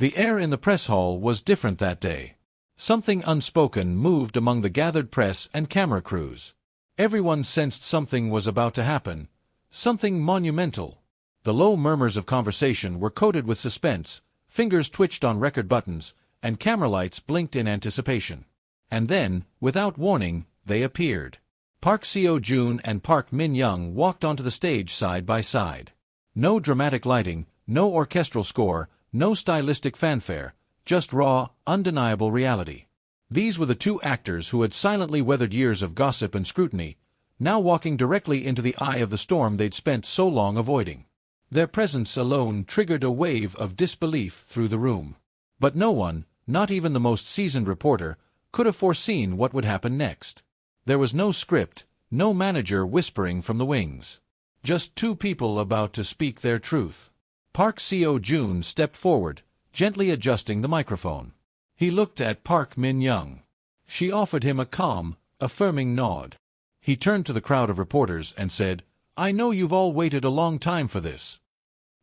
The air in the press hall was different that day. Something unspoken moved among the gathered press and camera crews. Everyone sensed something was about to happen, something monumental. The low murmurs of conversation were coated with suspense, fingers twitched on record buttons, and camera lights blinked in anticipation. And then, without warning, they appeared. Park Seo Joon and Park Min Young walked onto the stage side by side. No dramatic lighting, no orchestral score, no stylistic fanfare, just raw, undeniable reality. These were the two actors who had silently weathered years of gossip and scrutiny, now walking directly into the eye of the storm they'd spent so long avoiding. Their presence alone triggered a wave of disbelief through the room. But no one, not even the most seasoned reporter, could have foreseen what would happen next. There was no script, no manager whispering from the wings. Just two people about to speak their truth. Park Seo Joon stepped forward, gently adjusting the microphone. He looked at Park Min Young. She offered him a calm, affirming nod. He turned to the crowd of reporters and said, "I know you've all waited a long time for this."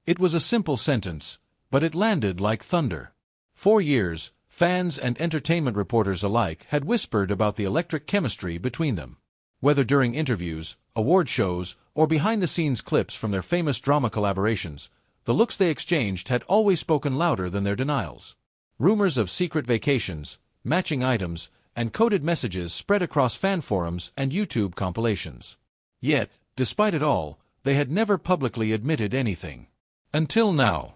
It was a simple sentence, but it landed like thunder. For years, fans and entertainment reporters alike had whispered about the electric chemistry between them. Whether during interviews, award shows, or behind-the-scenes clips from their famous drama collaborations, the looks they exchanged had always spoken louder than their denials. Rumors of secret vacations, matching items, and coded messages spread across fan forums and YouTube compilations. Yet, despite it all, they had never publicly admitted anything. Until now.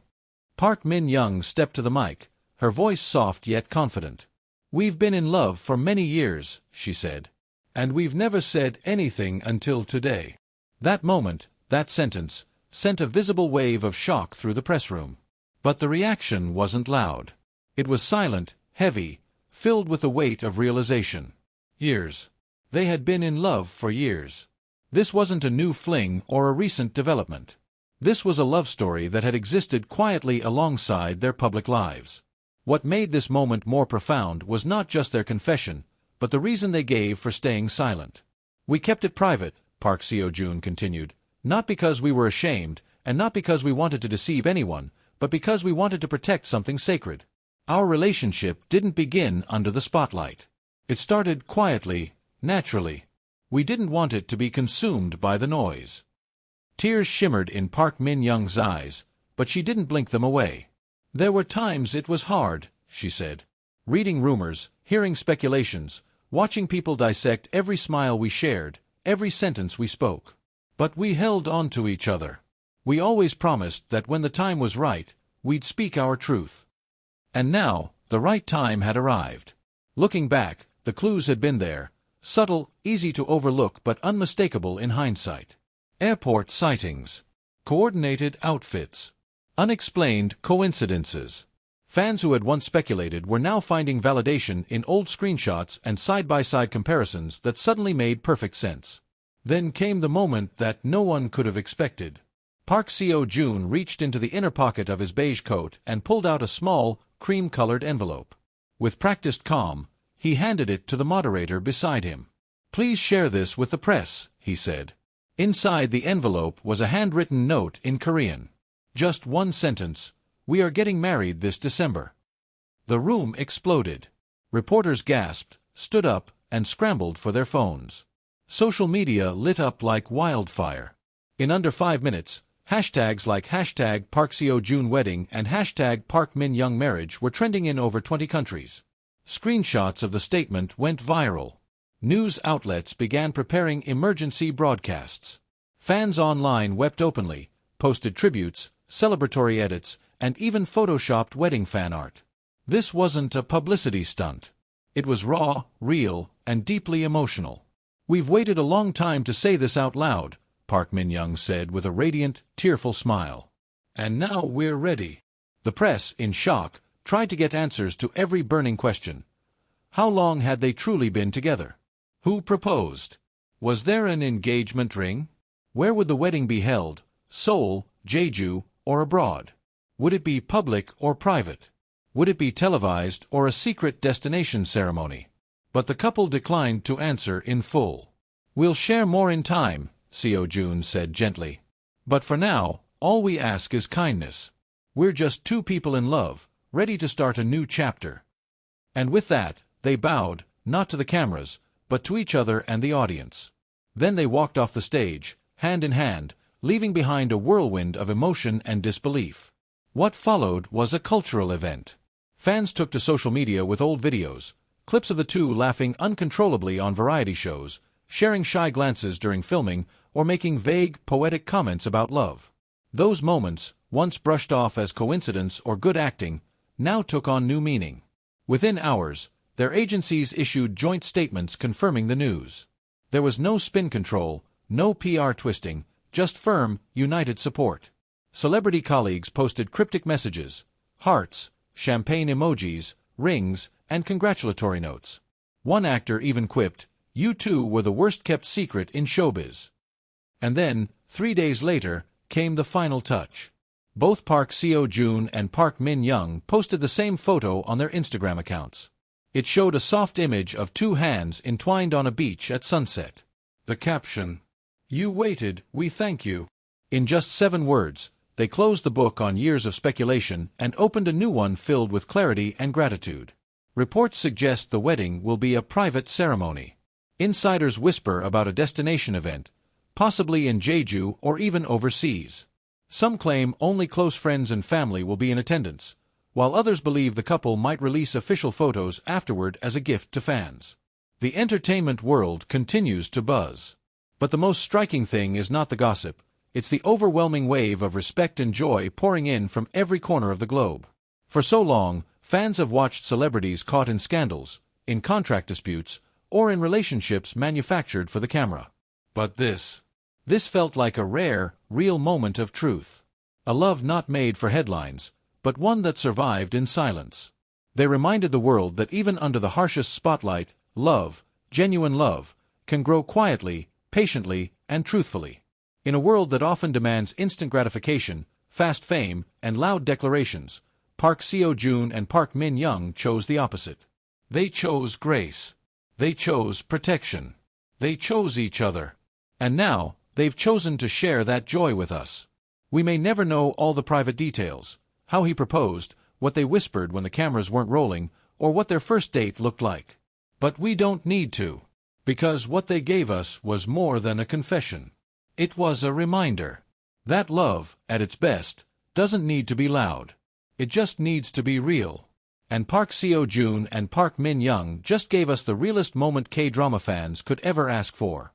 Park Min Young stepped to the mic, her voice soft yet confident. "We've been in love for many years," she said. "And we've never said anything until today." That moment, that sentence, sent a visible wave of shock through the press room. But the reaction wasn't loud. It was silent, heavy, filled with the weight of realization. Years. They had been in love for years. This wasn't a new fling or a recent development. This was a love story that had existed quietly alongside their public lives. What made this moment more profound was not just their confession, but the reason they gave for staying silent. "We kept it private," Park Seo Joon continued, "not because we were ashamed, and not because we wanted to deceive anyone, but because we wanted to protect something sacred. Our relationship didn't begin under the spotlight. It started quietly, naturally. We didn't want it to be consumed by the noise." Tears shimmered in Park Min Young's eyes, but she didn't blink them away. "There were times it was hard," she said. "Reading rumors, hearing speculations, watching people dissect every smile we shared, every sentence we spoke. But we held on to each other. We always promised that when the time was right, we'd speak our truth. And now, the right time had arrived. Looking back, the clues had been there, subtle, easy to overlook but unmistakable in hindsight. Airport sightings. Coordinated outfits. Unexplained coincidences. Fans who had once speculated were now finding validation in old screenshots and side-by-side comparisons that suddenly made perfect sense. Then came the moment that no one could have expected. Park Seo Joon reached into the inner pocket of his beige coat and pulled out a small, cream-colored envelope. With practiced calm, he handed it to the moderator beside him. "Please share this with the press," he said. Inside the envelope was a handwritten note in Korean. Just one sentence: "We are getting married this December." The room exploded. Reporters gasped, stood up, and scrambled for their phones. Social media lit up like wildfire. In under 5 minutes, hashtags like hashtag Park Seo Joon wedding and hashtag Park Min Young marriage were trending in over 20 countries. Screenshots of the statement went viral. News outlets began preparing emergency broadcasts. Fans online wept openly, posted tributes, celebratory edits, and even photoshopped wedding fan art. This wasn't a publicity stunt. It was raw, real, and deeply emotional. "We've waited a long time to say this out loud," Park Min Young said with a radiant, tearful smile. "And now we're ready." The press, in shock, tried to get answers to every burning question. How long had they truly been together? Who proposed? Was there an engagement ring? Where would the wedding be held? Seoul, Jeju, or abroad? Would it be public or private? Would it be televised or a secret destination ceremony? But the couple declined to answer in full. "We'll share more in time," Seo Joon said gently. "But for now, all we ask is kindness. We're just two people in love, ready to start a new chapter. And with that, they bowed, not to the cameras, but to each other and the audience. Then they walked off the stage, hand in hand, leaving behind a whirlwind of emotion and disbelief. What followed was a cultural event. Fans took to social media with old videos, clips of the two laughing uncontrollably on variety shows, sharing shy glances during filming, or making vague, poetic comments about love. Those moments, once brushed off as coincidence or good acting, now took on new meaning. Within hours, their agencies issued joint statements confirming the news. There was no spin control, no PR twisting, just firm, united support. Celebrity colleagues posted cryptic messages, hearts, champagne emojis, rings, and congratulatory notes. One actor even quipped, "You two were the worst-kept secret in showbiz." And then, 3 days later, came the final touch. Both Park Seo Joon and Park Min Young posted the same photo on their Instagram accounts. It showed a soft image of two hands entwined on a beach at sunset. The caption, "You waited, we thank you." In just 7 words, they closed the book on years of speculation and opened a new one filled with clarity and gratitude. Reports suggest the wedding will be a private ceremony. Insiders whisper about a destination event, possibly in Jeju or even overseas. Some claim only close friends and family will be in attendance, while others believe the couple might release official photos afterward as a gift to fans. The entertainment world continues to buzz. But the most striking thing is not the gossip, it's the overwhelming wave of respect and joy pouring in from every corner of the globe. For so long, fans have watched celebrities caught in scandals, in contract disputes, or in relationships manufactured for the camera. But this felt like a rare, real moment of truth. A love not made for headlines, but one that survived in silence. They reminded the world that even under the harshest spotlight, love, genuine love, can grow quietly, patiently, and truthfully. In a world that often demands instant gratification, fast fame, and loud declarations, Park Seo Joon and Park Min Young chose the opposite. They chose grace. They chose protection. They chose each other. And now, they've chosen to share that joy with us. We may never know all the private details, how he proposed, what they whispered when the cameras weren't rolling, or what their first date looked like. But we don't need to. Because what they gave us was more than a confession. It was a reminder that love, at its best, doesn't need to be loud. It just needs to be real. And Park Seo Joon and Park Min Young just gave us the realest moment K-drama fans could ever ask for.